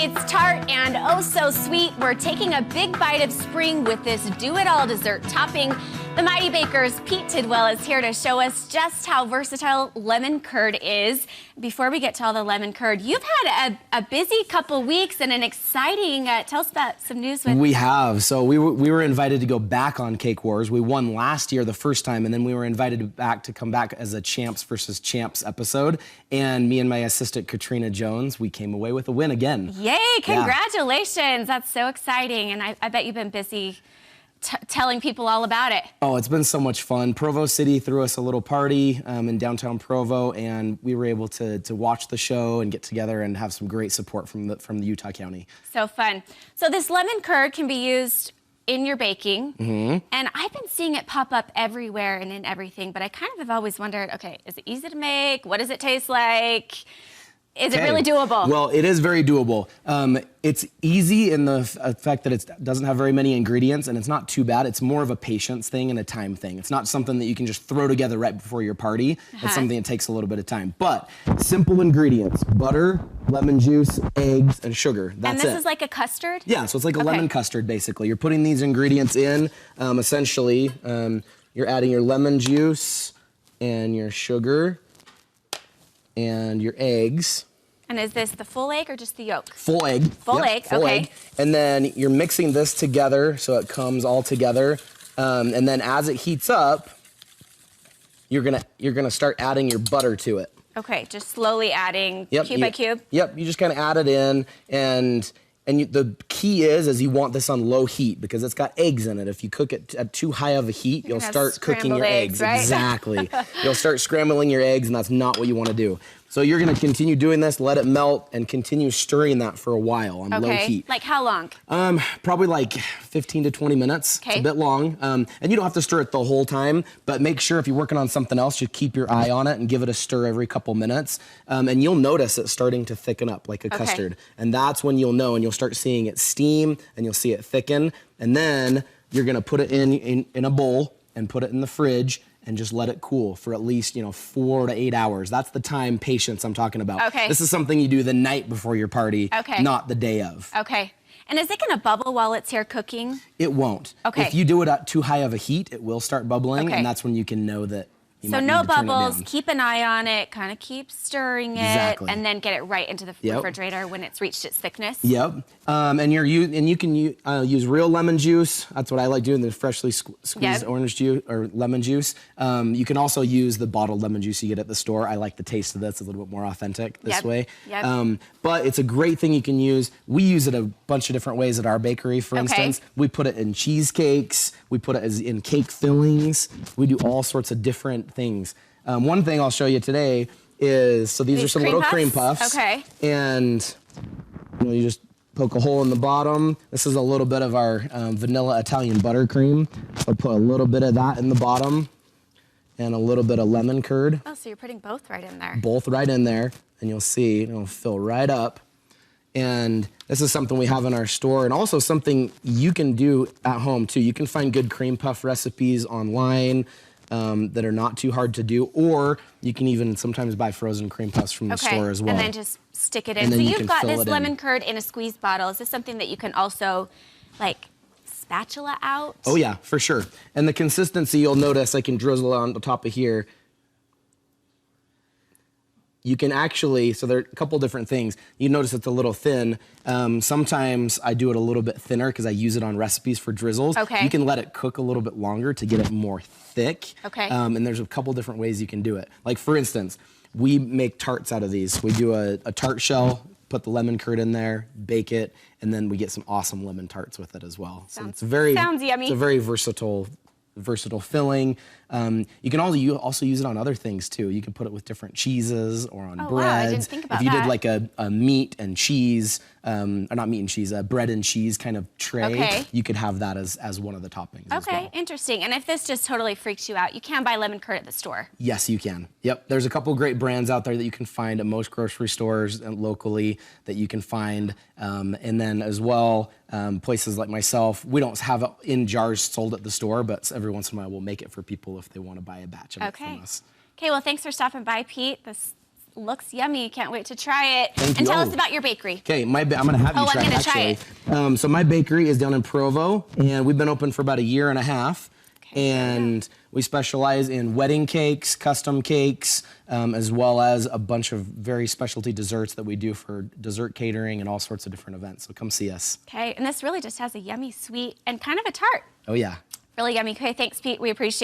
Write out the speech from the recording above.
It's tart and oh so sweet. We're taking a big bite of spring with this do-it-all dessert topping. The Mighty Baker's Pete Tidwell is here to show us just how versatile lemon curd is. Before we get to all the lemon curd, you've had a busy couple weeks and an exciting, tell us about some news with... We have. So we were invited to go back on Cake Wars. We won last year the first time, and then we were invited back to come back as a Champs versus Champs episode. And me and my assistant, Katrina Jones, we came away with a win again. Yay, congratulations. Yeah. That's so exciting. And I bet you've been busy telling people all about it. Oh, it's been so much fun. Provo City threw us a little party in downtown Provo, and we were able to watch the show and get together and have some great support from the Utah County. So fun. So this lemon curd can be used in your baking, and I've been seeing it pop up everywhere and in everything, but I kind of have always wondered, okay, is it easy to make? What does it taste like? Is it really doable? Well, it is very doable. It's easy in the fact that it doesn't have very many ingredients, and it's not too bad. It's more of a patience thing and a time thing. It's not something that you can just throw together right before your party. It's something that takes a little bit of time. But simple ingredients: butter, lemon juice, eggs, and sugar. That's it. And this is like a custard? Yeah, so it's like a lemon custard, basically. You're putting these ingredients in. Essentially, you're adding your lemon juice and your sugar and your eggs. And is this the full egg or just the yolk? Full egg. Full egg, okay. Egg. And then you're mixing this together so it comes all together. And then as it heats up, you're gonna start adding your butter to it. Okay, just slowly adding cube by cube? Yep, you just kind of add it in, and the key is you want this on low heat because it's got eggs in it. If you cook it at too high of a heat, you'll start cooking your eggs. Right? Exactly. You'll start scrambling your eggs, and that's not what you want to do. So you're gonna continue doing this, let it melt, and continue stirring that for a while on low heat. Like how long? Probably like 15 to 20 minutes. It's a bit long. And you don't have to stir it the whole time, but make sure if you're working on something else, you keep your eye on it and give it a stir every couple minutes. And you'll notice it starting to thicken up like a custard. And that's when you'll know, and you'll start seeing it steam, and you'll see it thicken. And then you're gonna put it in a bowl and put it in the fridge and just let it cool for at least, 4 to 8 hours. That's the time patience I'm talking about. This is something you do the night before your party, not the day of. Okay. And is it gonna bubble while it's here cooking? It won't. If you do it at too high of a heat, it will start bubbling, and that's when you can know that you might need to turn it down. So no bubbles, keep an eye on it, kind of keep stirring it, and then get it right into the refrigerator when it's reached its thickness. And you can use real lemon juice. That's what I like doing, the freshly squeezed orange juice or lemon juice. You can also use the bottled lemon juice you get at the store. I like the taste of this. It's a little bit more authentic this way. But it's a great thing you can use. We use it a bunch of different ways at our bakery, for instance. We put it in cheesecakes. We put it in cake fillings. We do all sorts of different things. One thing I'll show you today is, so these are some little cream puffs. And you just poke a hole in the bottom. This is a little bit of our vanilla Italian buttercream. I'll put a little bit of that in the bottom and a little bit of lemon curd. Oh, so you're putting both right in there. Both right in there, and you'll see it'll fill right up. And this is something we have in our store, and also something you can do at home too. You can find good cream puff recipes online that are not too hard to do, or you can even sometimes buy frozen cream puffs from the store as well. And then just stick it in. So you've got this lemon curd in a squeeze bottle. Is this something that you can also like spatula out? Oh yeah, for sure. And the consistency, you'll notice I can drizzle on the top of here. You can actually, so there are a couple different things. You notice it's a little thin. Sometimes I do it a little bit thinner because I use it on recipes for drizzles. You can let it cook a little bit longer to get it more thick. And there's a couple different ways you can do it. Like for instance, we make tarts out of these. We do a tart shell, put the lemon curd in there, bake it, and then we get some awesome lemon tarts with it as well. So it's sounds yummy. It's a very versatile filling. You can also use it on other things too. You can put it with different cheeses or on bread. Wow, I didn't think about that. If you did like a meat and cheese, or not meat and cheese, a bread and cheese kind of tray, you could have that as one of the toppings as well. Interesting. And if this just totally freaks you out, you can buy lemon curd at the store. Yes, you can. Yep, there's a couple great brands out there that you can find at most grocery stores and locally that you can find. And then as well, places like myself, we don't have it in jars sold at the store, but every once in a while we'll make it for people if they want to buy a batch of it from us. Okay, well, thanks for stopping by, Pete. This looks yummy. Can't wait to try it. Thank and you. Tell us about your bakery. Okay, I'm gonna have you try it, actually. So my bakery is down in Provo, and we've been open for about 1.5 years. And we specialize in wedding cakes, custom cakes, as well as a bunch of very specialty desserts that we do for dessert catering and all sorts of different events. So come see us. Okay, and this really just has a yummy, sweet, and kind of a tart. Oh yeah. Really yummy. Okay, thanks, Pete. We appreciate it.